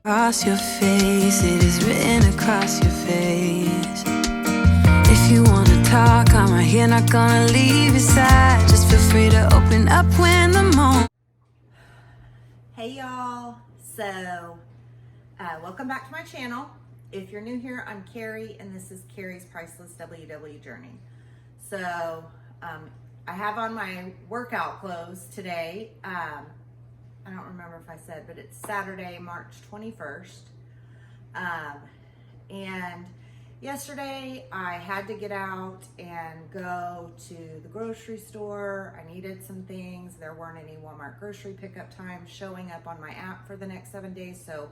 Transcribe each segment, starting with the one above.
Across your face, it is written across your face. If you wanna talk, I'm right here, not gonna leave your side. Just feel free to open up when the moment. Hey y'all, so welcome back to my channel. If you're new here, I'm Carrie and this is Carrie's Priceless WW Journey. So I have on my workout clothes today. I don't remember if I said, but it's Saturday, March 21st. And yesterday I had to get out and go to the grocery store. I needed some things. There weren't any Walmart grocery pickup times showing up on my app for the next 7 days. So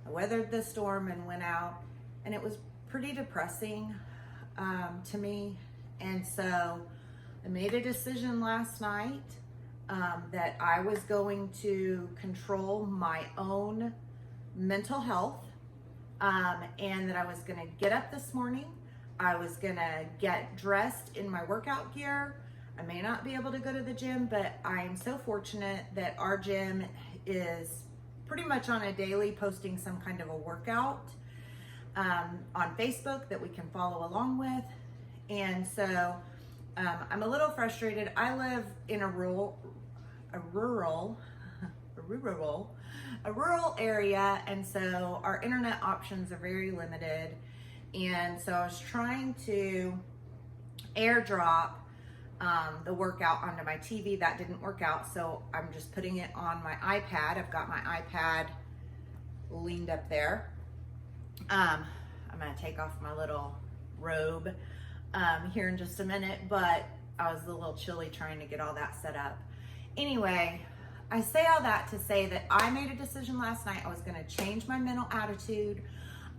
I weathered the storm and went out, and it was pretty depressing to me. And so I made a decision last night that I was going to control my own mental health, and that I was gonna get up this morning. I was gonna get dressed in my workout gear. I may not be able to go to the gym, but I'm so fortunate that our gym is pretty much on a daily posting some kind of a workout on Facebook that we can follow along with. And so I'm a little frustrated. I live in a rural area, and so our internet options are very limited. And so I was trying to airdrop the workout onto my TV. That didn't work out, so I'm just putting it on my iPad. I've got my iPad leaned up there. I'm gonna take off my little robe here in just a minute, but I was a little chilly trying to get all that set up. Anyway, I say all that to say that I made a decision last night. I was going to change my mental attitude.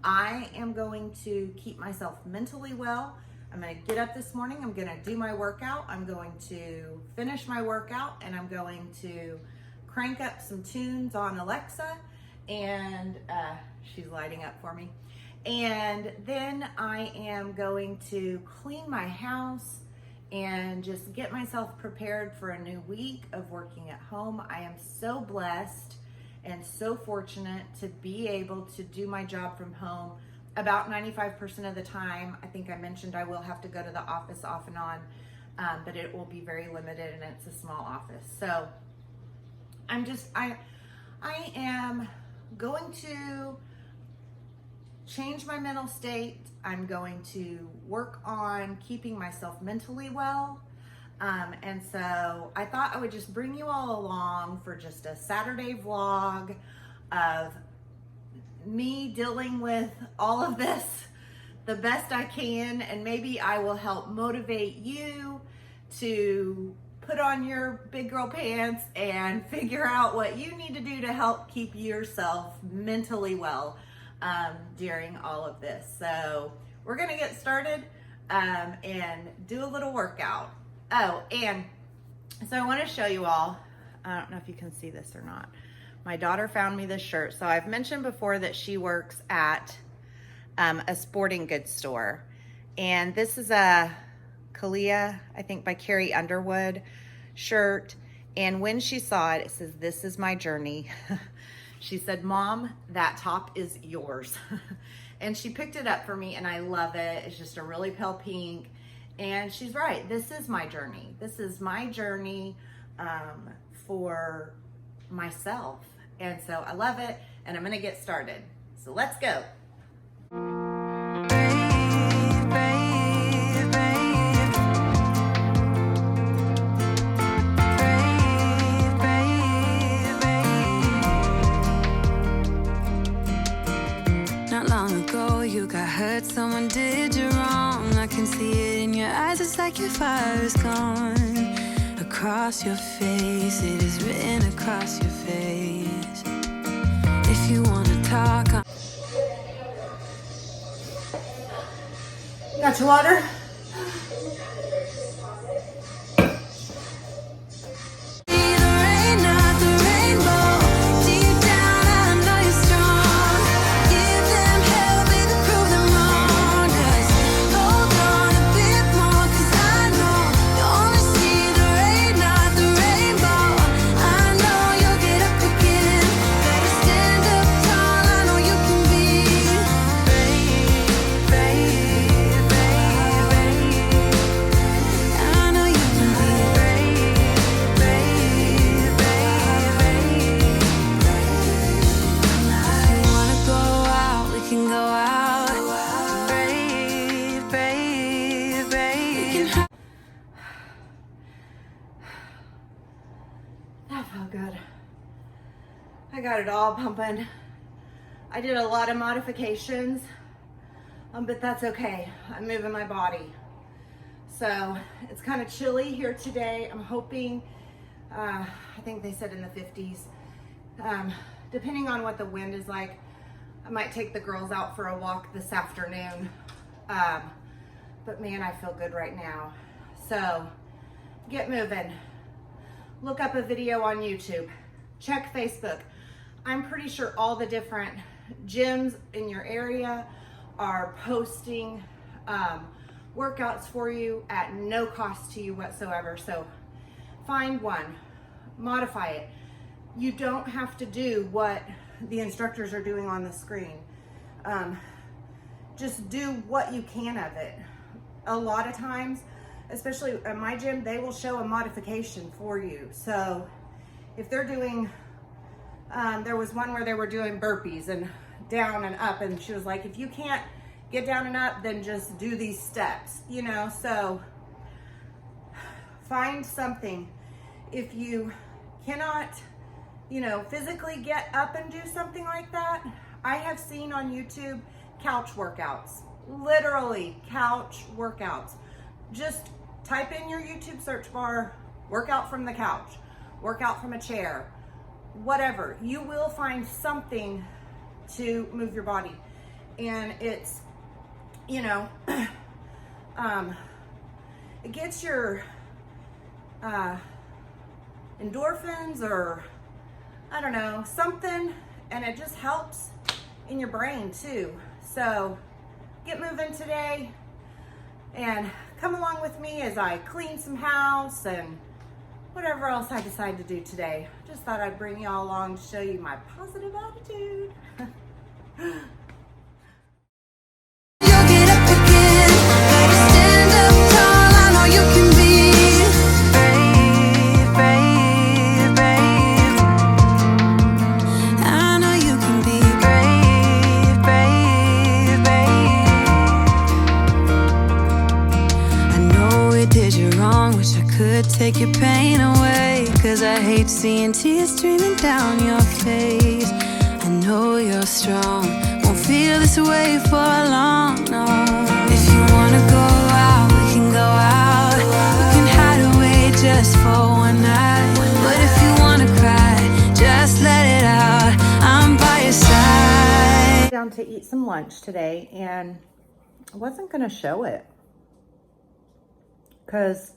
I am going to keep myself mentally well. I'm going to get up this morning. I'm going to do my workout. I'm going to finish my workout, and I'm going to crank up some tunes on Alexa, and she's lighting up for me. And then I am going to clean my house and just get myself prepared for a new week of working at home. I am so blessed and so fortunate to be able to do my job from home about 95% of the time. I think I mentioned I will have to go to the office off and on, but it will be very limited, and it's a small office. So I am going to change my mental state. I'm going to work on keeping myself mentally well. And so I thought I would just bring you all along for just a Saturday vlog of me dealing with all of this the best I can, and maybe I will help motivate you to put on your big girl pants and figure out what you need to do to help keep yourself mentally well during all of this. So we're gonna get started and do a little workout. Oh, and so I want to show you all, I don't know if you can see this or not. My daughter found me this shirt. So I've mentioned before that she works at a sporting goods store, and this is a Kalia, I think by Carrie Underwood shirt. And when she saw it, it says, "This is my journey." She said, "Mom, that top is yours." And she picked it up for me, and I love it. It's just a really pale pink. And she's right. This is my journey. This is my journey for myself. And so I love it, and I'm going to get started. So let's go. You got hurt, someone did you wrong. I can see it in your eyes, it's like your fire is gone. Across your face, it is written across your face. If you wanna talk, Got your water? I know you'll get up again. Better stand up tall. got it all pumping. I did a lot of modifications, but that's okay. I'm moving my body. So it's kind of chilly here today. I'm hoping, I think they said in the 50s. Depending on what the wind is like, I might take the girls out for a walk this afternoon. But man, I feel good right now. So get moving. Look up a video on YouTube. Check Facebook. I'm pretty sure all the different gyms in your area are posting workouts for you at no cost to you whatsoever. So find one, modify it. You don't have to do what the instructors are doing on the screen. Just do what you can of it. A lot of times, especially at my gym, they will show a modification for you. So if they're doing, there was one where they were doing burpees and down and up, and she was like, if you can't get down and up, then just do these steps, you know? So find something. If you cannot, you know, physically get up and do something like that, I have seen on YouTube couch workouts, literally couch workouts. Just type in your YouTube search bar, workout from the couch, workout from a chair, whatever. You will find something to move your body. And it's, you know, it gets your endorphins, or I don't know, something, and it just helps in your brain too. So get moving today and come along with me as I clean some house and whatever else I decide to do today. Just thought I'd bring y'all along to show you my positive attitude. You'll get up again, better stand up tall. I know you can be brave, brave, brave. I know you can be brave, brave, brave. I know it did you wrong, wish I could take your pain away, 'cause I hate seeing tears streaming down your face. I know you're strong, won't feel this way for long, no. If you wanna go out, we can go out. We can hide away just for one night. But if you wanna cry, just let it out. I'm by your side. Down to eat some lunch today, and I wasn't gonna show it because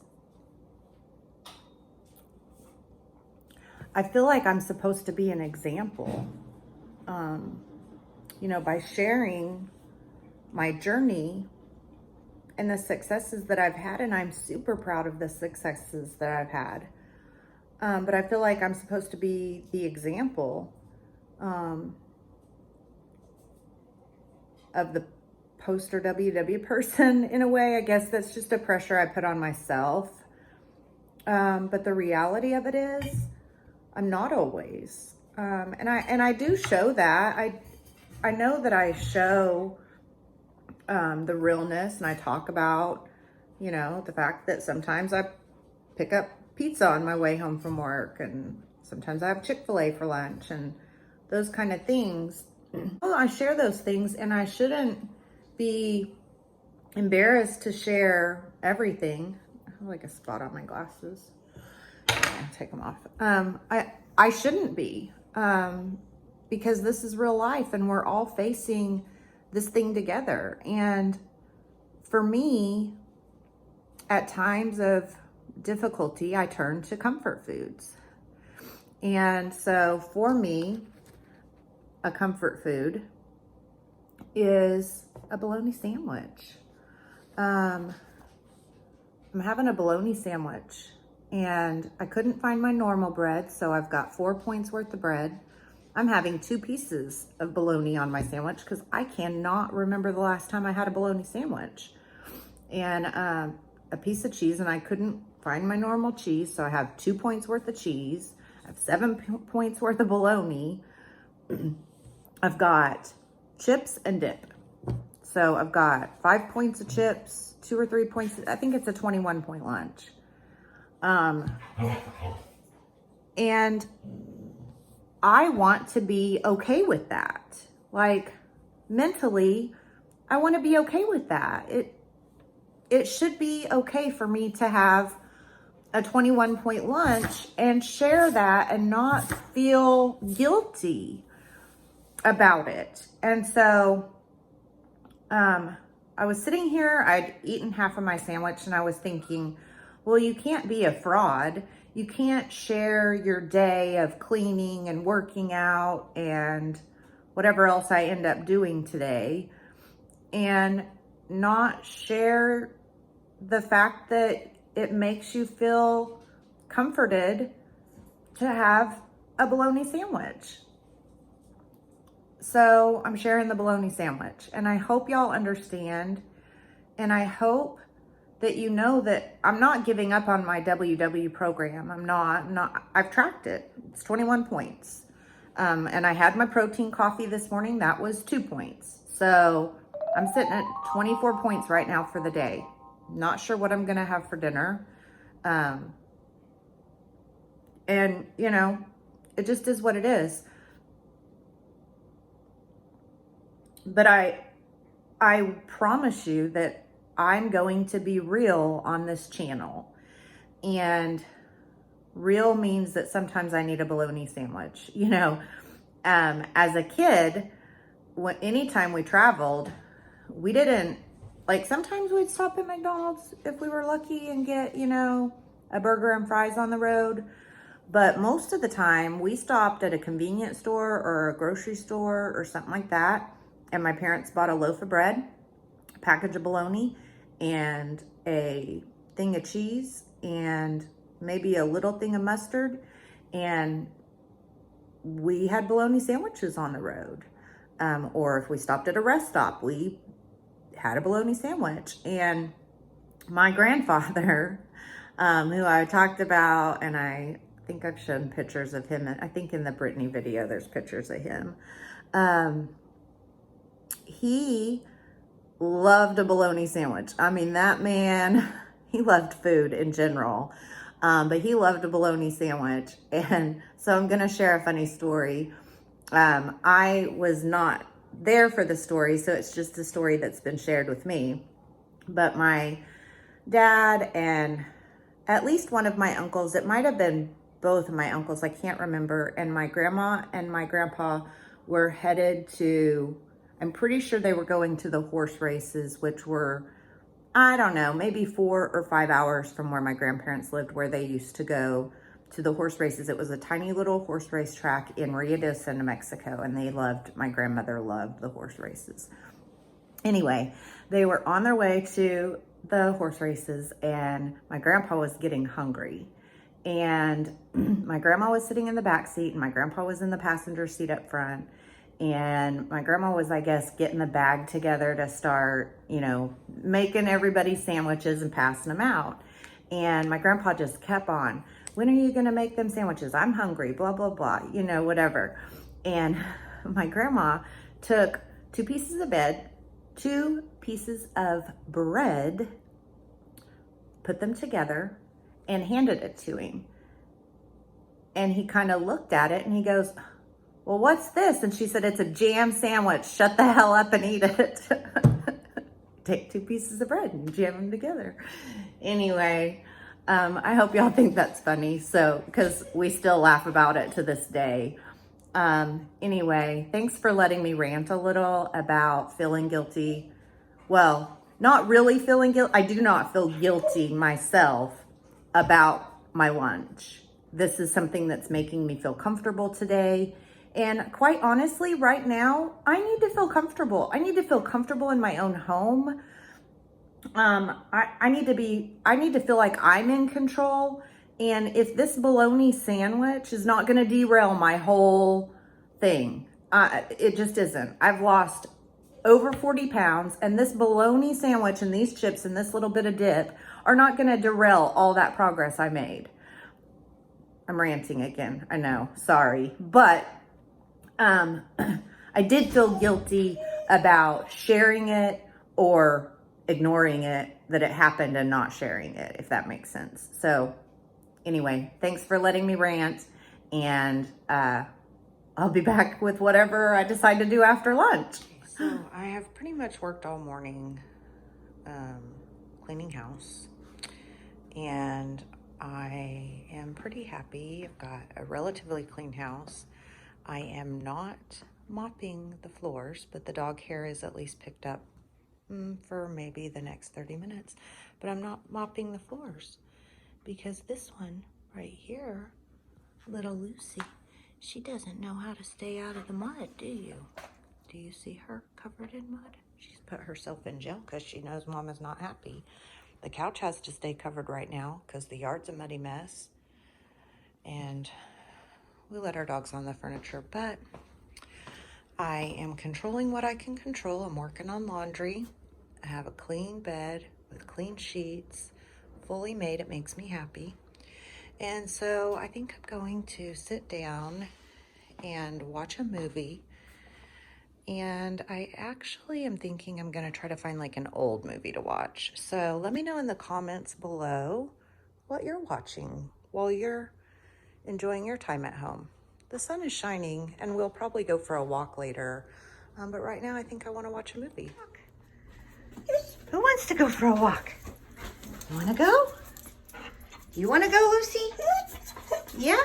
I feel like I'm supposed to be an example. You know, by sharing my journey and the successes that I've had, and I'm super proud of the successes that I've had. But I feel like I'm supposed to be the example of the poster WW person in a way. I guess that's just a pressure I put on myself. But the reality of it is, I'm not always. And I do show that. I know that I show the realness, and I talk about, you know, the fact that sometimes I pick up pizza on my way home from work, and sometimes I have Chick-fil-A for lunch, and those kind of things. Well, I share those things, and I shouldn't be embarrassed to share everything. I have like a spot on my glasses. I'll take them off. I shouldn't be. Because this is real life, and we're all facing this thing together. And for me, at times of difficulty, I turn to comfort foods. And so for me, a comfort food is a bologna sandwich. I'm having a bologna sandwich, and I couldn't find my normal bread, so I've got 4 points worth of bread. I'm having 2 pieces of bologna on my sandwich because I cannot remember the last time I had a bologna sandwich. And a piece of cheese, and I couldn't find my normal cheese, so I have 2 points worth of cheese. I have 7 points worth of bologna. I've got chips and dip. So I've got 5 points of chips, 2 or 3 points. I think it's a 21-point lunch. And I want to be okay with that. Like, mentally, I want to be okay with that. It should be okay for me to have a 21-point lunch and share that and not feel guilty about it. And so I was sitting here, I'd eaten half of my sandwich, and I was thinking, well, you can't be a fraud. You can't share your day of cleaning and working out and whatever else I end up doing today and not share the fact that it makes you feel comforted to have a bologna sandwich. So I'm sharing the bologna sandwich, and I hope y'all understand, and I hope that you know that I'm not giving up on my WW program. I'm not, I've tracked it. It's 21 points. And I had my protein coffee this morning. That was 2 points. So I'm sitting at 24 points right now for the day. Not sure what I'm going to have for dinner. And you know, it just is what it is. But I promise you that I'm going to be real on this channel. And real means that sometimes I need a bologna sandwich. You know, as a kid, anytime we traveled, we didn't, like, sometimes we'd stop at McDonald's if we were lucky and get, you know, a burger and fries on the road. But most of the time we stopped at a convenience store or a grocery store or something like that. And my parents bought a loaf of bread, a package of bologna, and a thing of cheese, and maybe a little thing of mustard. And we had bologna sandwiches on the road. Or if we stopped at a rest stop, we had a bologna sandwich. And my grandfather, who I talked about, and I think I've shown pictures of him. I think in the Brittany video, there's pictures of him. He loved a bologna sandwich. I mean, that man, he loved food in general, but he loved a bologna sandwich. And so I'm going to share a funny story. I was not there for the story, so it's just a story that's been shared with me. But my dad and at least one of my uncles, it might have been both of my uncles, I can't remember, and my grandma and my grandpa were headed to, I'm pretty sure they were going to the horse races, which were, I don't know, maybe 4 or 5 hours from where my grandparents lived, where they used to go to the horse races. It was a tiny little horse race track in Rio de Janeiro, New Mexico, and my grandmother loved the horse races. Anyway, they were on their way to the horse races, and my grandpa was getting hungry. And my grandma was sitting in the back seat, and my grandpa was in the passenger seat up front. And my grandma was, I guess, getting the bag together to start, you know, making everybody sandwiches and passing them out. And my grandpa just kept on, when are you going to make them sandwiches? I'm hungry, blah, blah, blah, you know, whatever. And my grandma took 2 pieces of bread, put them together, and handed it to him. And he kind of looked at it and he goes, well, what's this? And she said, it's a jam sandwich. Shut the hell up and eat it. Take 2 pieces of bread and jam them together. Anyway, I hope y'all think that's funny. So, because we still laugh about it to this day. Anyway, thanks for letting me rant a little about feeling guilty. Well, not really feeling guilty. I do not feel guilty myself about my lunch. This is something that's making me feel comfortable today. And quite honestly, right now, I need to feel comfortable. I need to feel comfortable in my own home. I need to feel like I'm in control. And if this bologna sandwich is not going to derail my whole thing, it just isn't. I've lost over 40 pounds, and this bologna sandwich and these chips and this little bit of dip are not going to derail all that progress I made. I'm ranting again. I know. Sorry. But I did feel guilty about sharing it or ignoring it, that it happened, and not sharing it, if that makes sense. So anyway, thanks for letting me rant, and I'll be back with whatever I decide to do after lunch. So I have pretty much worked all morning cleaning house, and I am pretty happy. I've got a relatively clean house. I am not mopping the floors, but the dog hair is at least picked up for maybe the next 30 minutes. But I'm not mopping the floors because this one right here, little Lucy, she doesn't know how to stay out of the mud, do you? Do you see her covered in mud? She's put herself in jail because she knows Mom is not happy. The couch has to stay covered right now because the yard's a muddy mess. And we let our dogs on the furniture, but I am controlling what I can control. I'm working on laundry. I have a clean bed with clean sheets, fully made. It makes me happy. And so I think I'm going to sit down and watch a movie. And I actually am thinking I'm going to try to find like an old movie to watch. So let me know in the comments below what you're watching while you're enjoying your time at home. The sun is shining and we'll probably go for a walk later. But right now I think I want to watch a movie. Who wants to go for a walk? You want to go? You want to go, Lucy? Yeah?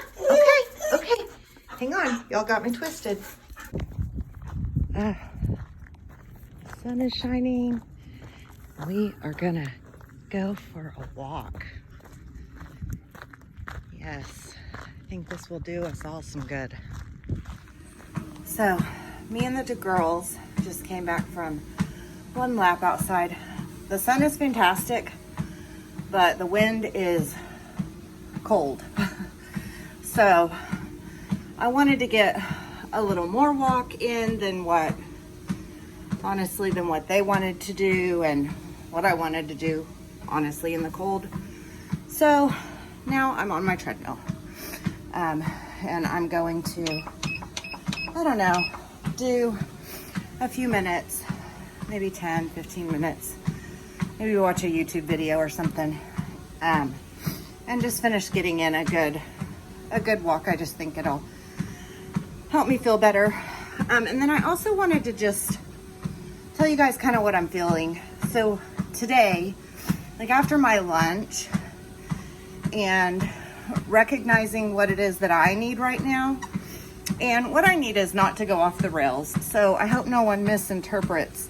Okay. Hang on. Y'all got me twisted. The sun is shining. We are gonna go for a walk. Yes, I think this will do us all some good. So, me and the girls just came back from one lap outside. The sun is fantastic, but the wind is cold. So, I wanted to get a little more walk in than what they wanted to do and what I wanted to do, honestly, in the cold. So now I'm on my treadmill. And I'm going to, I don't know, do a few minutes, maybe 10, 15 minutes, maybe watch a YouTube video or something, and just finish getting in a good walk. I just think it'll help me feel better. And then I also wanted to just tell you guys kind of what I'm feeling. So today, like after my lunch and recognizing what it is that I need right now, and what I need is not to go off the rails. So I hope no one misinterprets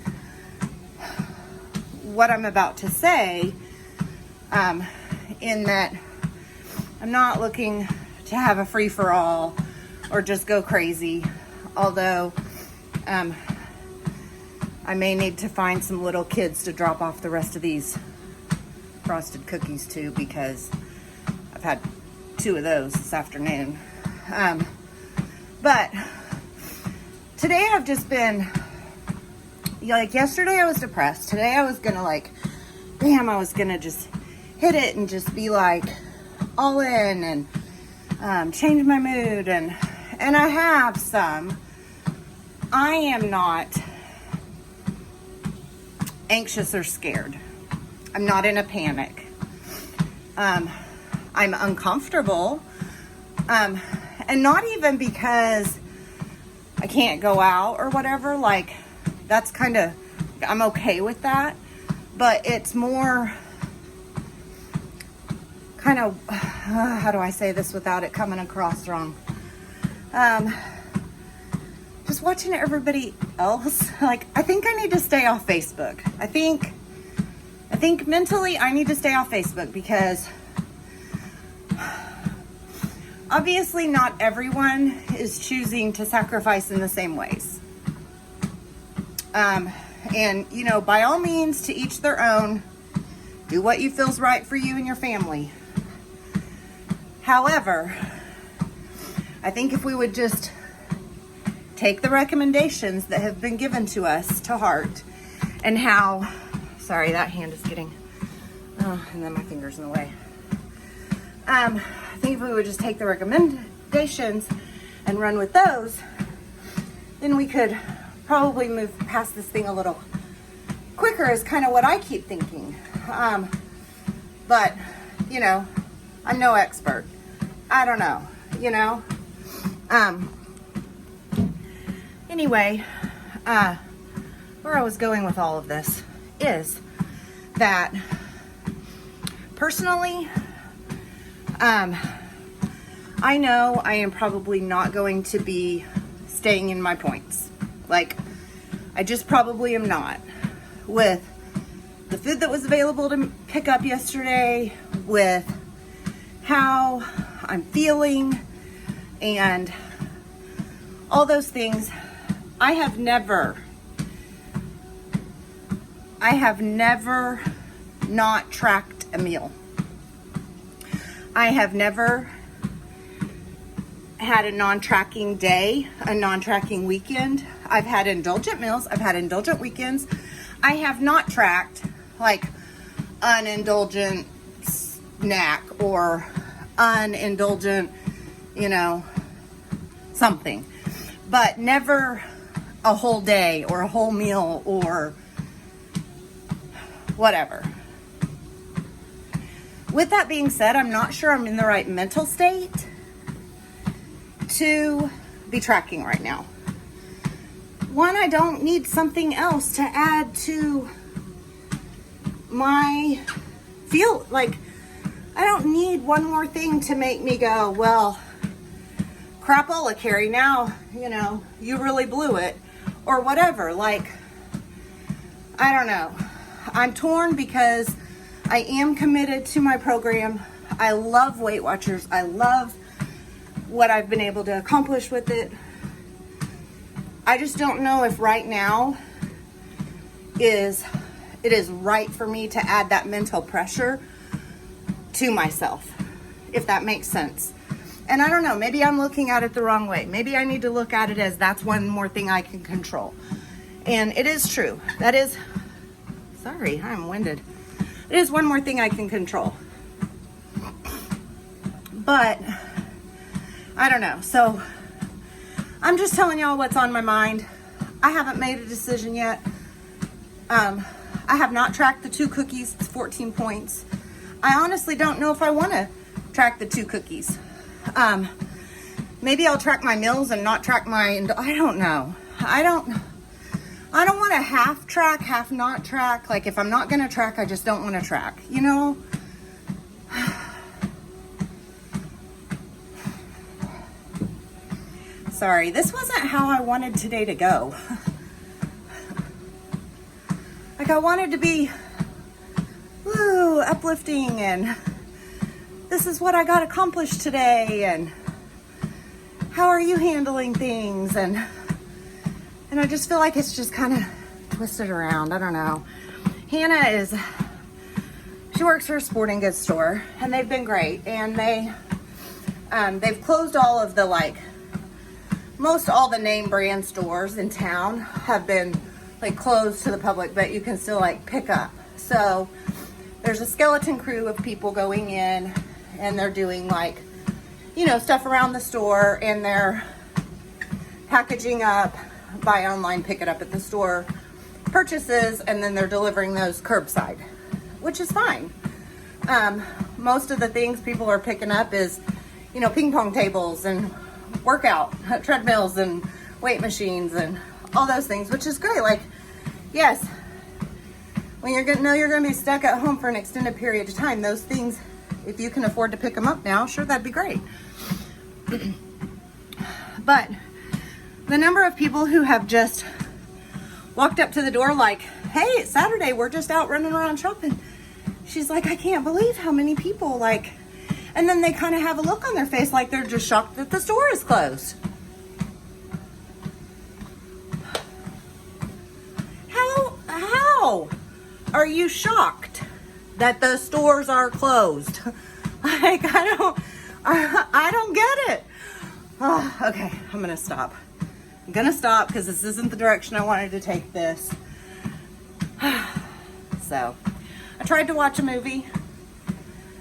what I'm about to say, in that I'm not looking to have a free-for-all or just go crazy, although I may need to find some little kids to drop off the rest of these frosted cookies to, because I've had 2 of those this afternoon. But today I've just been, like yesterday I was depressed. Today I was gonna I was gonna just hit it and just be like all in and change my mood, and I have some. I am not anxious or scared. I'm not in a panic. I'm uncomfortable. And not even because I can't go out or whatever. Like, that's kind of, I'm okay with that. But it's more kind of, how do I say this without it coming across wrong? Just watching everybody else. Like, I think I need to stay off Facebook. I think mentally I need to stay off Facebook, because obviously not everyone is choosing to sacrifice in the same ways. And, you know, by all means, to each their own. Do what you feels right for you and your family. However, I think if we would just take the recommendations that have been given to us to heart, and how, sorry, that hand is getting, and then my finger's in the way. I think if we would just take the recommendations and run with those, then we could probably move past this thing a little quicker, is kind of what I keep thinking. But, you know, I'm no expert. I don't know, you know. Anyway, where I was going with all of this is that personally, I know I am probably not going to be staying in my points. Like, I just probably am not. With the food that was available to pick up yesterday, with how I'm feeling, and all those things, I have never not tracked a meal. I have never had a non-tracking day, a non-tracking weekend. I've had indulgent meals. I've had indulgent weekends. I have not tracked like an indulgent snack or unindulgent, something, but never a whole day or a whole meal or whatever. With that being said, I'm not sure I'm in the right mental state to be tracking right now. One, I don't need something else to add to my feel. Like, I don't need one more thing to make me go, well, crapola, Carrie, now, you really blew it, or whatever. Like, I don't know. I'm torn because I am committed to my program. I love Weight Watchers. I love what I've been able to accomplish with it. I just don't know if right now it is right for me to add that mental pressure to myself, if that makes sense. And I don't know, maybe I'm looking at it the wrong way. Maybe I need to look at it as that's one more thing I can control. And it is true. That is, sorry, I'm winded. It is one more thing I can control. But I don't know. So I'm just telling y'all what's on my mind. I haven't made a decision yet. I have not tracked the 2 cookies, 14 points. I honestly don't know if I want to track the 2 cookies. Maybe I'll track my meals and not track I don't know. I don't want to half track, half not track. Like, if I'm not going to track, I just don't want to track, Sorry, this wasn't how I wanted today to go. Like, I wanted to be, uplifting, and this is what I got accomplished today, and how are you handling things, and I just feel like it's just kind of twisted around. I don't know. Hannah she works for a sporting goods store, and they've been great, and they've closed all of the most all the name brand stores in town have been closed to the public, but you can still pick up. So there's a skeleton crew of people going in, and they're doing stuff around the store, and they're packaging up, buy online, pick it up at the store purchases, and then they're delivering those curbside, which is fine. Most of the things people are picking up is, ping pong tables and workout treadmills and weight machines and all those things, which is great. Yes, when you're gonna be stuck at home for an extended period of time, those things, if you can afford to pick them up now, sure, that'd be great. But the number of people who have just walked up to the door hey, it's Saturday, we're just out running around shopping. She's like, I can't believe how many people and then they kind of have a look on their face like they're just shocked that the store is closed. How are you shocked that the stores are closed? I don't get it. Oh, okay, I'm gonna stop. I'm gonna stop because this isn't the direction I wanted to take this. So, I tried to watch a movie.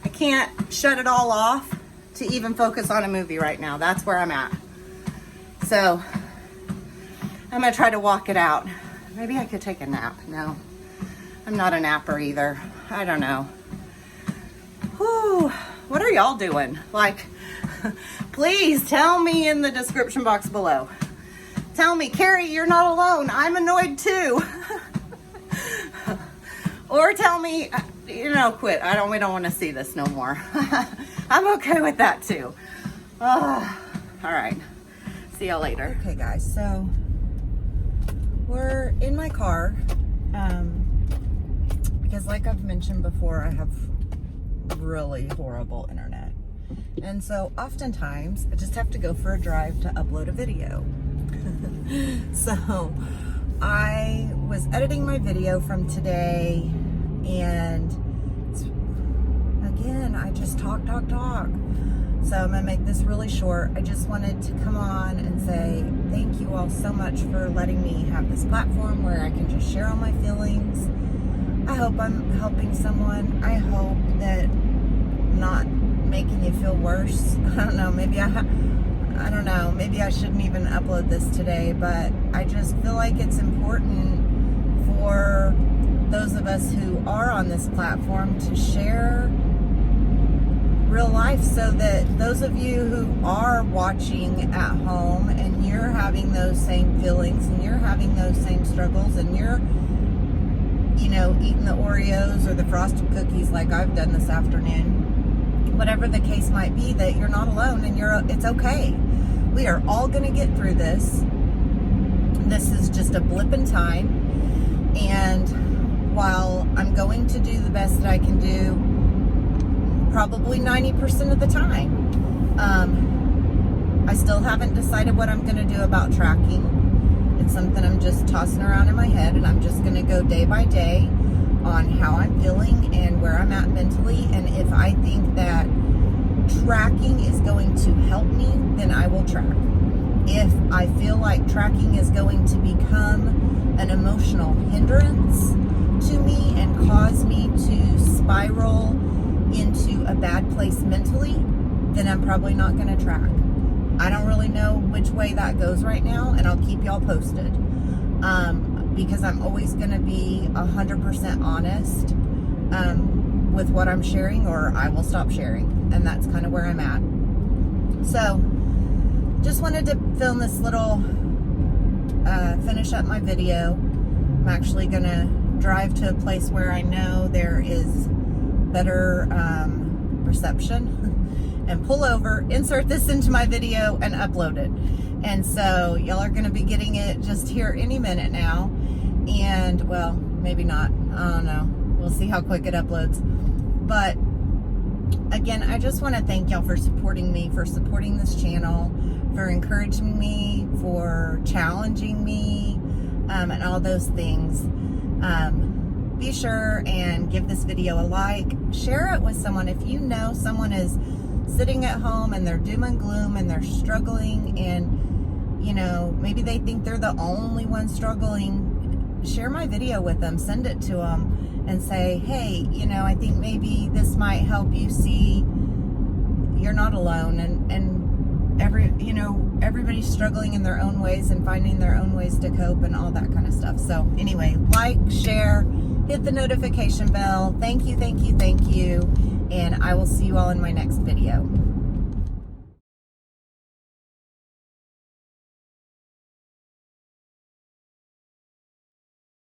I can't shut it all off to even focus on a movie right now. That's where I'm at. So, I'm gonna try to walk it out. Maybe I could take a nap. No, I'm not a napper either. I don't know. Whew. What are y'all doing? Please tell me in the description box below. Tell me, Carrie, you're not alone. I'm annoyed too. Or tell me, quit. We don't want to see this no more. I'm okay with that too. All right. See y'all later. Okay, guys. So we're in my car because, like I've mentioned before, I have really horrible internet, and so oftentimes I just have to go for a drive to upload a video. So I was editing my video from today, and again, I just talk. So I'm gonna make this really short. I just wanted to come on and say thank you all so much for letting me have this platform where I can just share all my feelings. I hope I'm helping someone. I hope that I'm not making you feel worse. I don't know, maybe maybe I shouldn't even upload this today, but I just feel like it's important for those of us who are on this platform to share real life, so that those of you who are watching at home and you're having those same feelings and you're having those same struggles and you're eating the Oreos or the frosted cookies like I've done this afternoon, whatever the case might be, that you're not alone and it's okay. We are all going to get through this. This is just a blip in time, and while I'm going to do the best that I can do probably 90% of the time, I still haven't decided what I'm going to do about tracking. It's something I'm just tossing around in my head, and I'm just going to go day by day on how I'm feeling and where I'm at mentally, and if I think that tracking is going to help me, then I will track. If I feel like tracking is going to become an emotional hindrance to me and cause me to spiral into a bad place mentally, then I'm probably not going to track. I don't really know which way that goes right now, and I'll keep y'all posted, because I'm always going to be 100% honest with what I'm sharing, or I will stop sharing, and that's kind of where I'm at. So just wanted to film this little finish up my video. I'm actually going to drive to a place where I know there is better reception and pull over, insert this into my video, and upload it. And so y'all are going to be getting it just here any minute now, and well, maybe not, I don't know, we'll see how quick it uploads. But again, I just want to thank y'all for supporting me, for supporting this channel, for encouraging me, for challenging me, and all those things. Be sure and give this video a like, share it with someone. If you know someone is sitting at home and they're doom and gloom and they're struggling, and maybe they think they're the only one struggling, share my video with them, send it to them and say, hey, I think maybe this might help you see you're not alone, and everybody's struggling in their own ways and finding their own ways to cope and all that kind of stuff. So anyway, like, share, hit the notification bell. Thank you, and I will see you all in my next video.